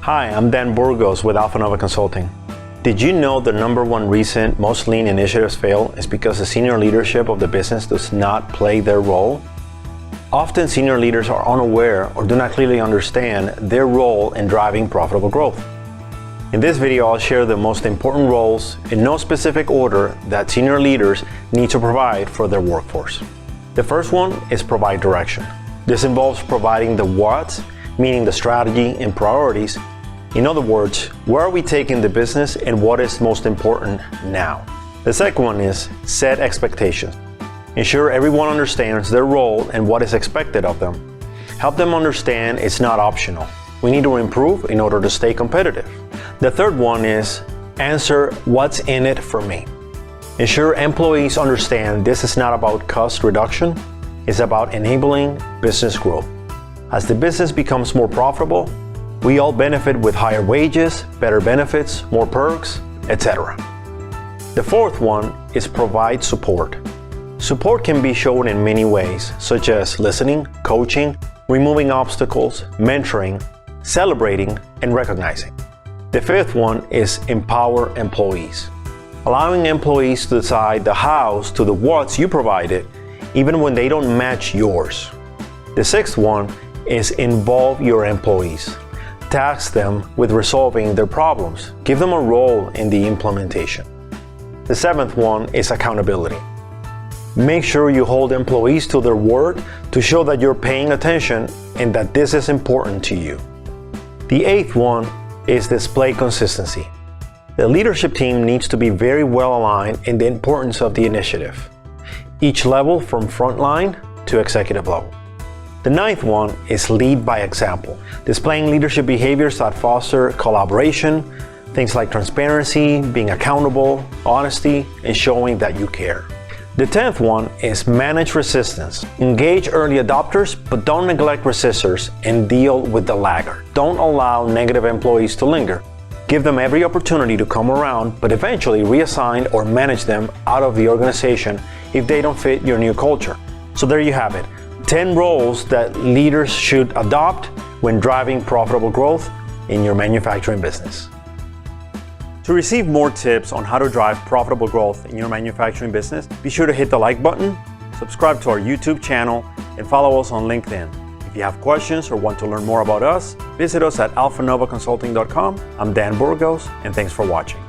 Hi, I'm Dan Burgos with Alpha Nova Consulting. Did you know the number one reason most lean initiatives fail is because the senior leadership of the business does not play their role? Often senior leaders are unaware or do not clearly understand their role in driving profitable growth. In this video, I'll share the most important roles in no specific order that senior leaders need to provide for their workforce. The first one is provide direction. This involves providing the what, meaning the strategy and priorities. In other words, where are we taking the business and what is most important now? The second one is set expectations. Ensure everyone understands their role and what is expected of them. Help them understand it's not optional. We need to improve in order to stay competitive. The third one is answer what's in it for me. Ensure employees understand this is not about cost reduction, it's about enabling business growth. As the business becomes more profitable, we all benefit with higher wages, better benefits, more perks, etc. The fourth one is provide support. Support can be shown in many ways, such as listening, coaching, removing obstacles, mentoring, celebrating, and recognizing. The fifth one is empower employees. Allowing employees to decide the hows to the whats you provided, even when they don't match yours. The sixth one is involve your employees. Task them with resolving their problems. Give them a role in the implementation. The seventh one is accountability. Make sure you hold employees to their word to show that you're paying attention and that this is important to you. The eighth one is display consistency. The leadership team needs to be very well aligned in the importance of the initiative, each level from frontline to executive level. The ninth one is lead by example, displaying leadership behaviors that foster collaboration, things like transparency, being accountable, honesty, and showing that you care. The 10th one is manage resistance. Engage early adopters, but don't neglect resistors and deal with the laggard. Don't allow negative employees to linger. Give them every opportunity to come around, but eventually reassign or manage them out of the organization if they don't fit your new culture. So there you have it. 10 roles that leaders should adopt when driving profitable growth in your manufacturing business. To receive more tips on how to drive profitable growth in your manufacturing business, be sure to hit the like button, subscribe to our YouTube channel, and follow us on LinkedIn. If you have questions or want to learn more about us, visit us at alphanovaconsulting.com. I'm Dan Burgos, and thanks for watching.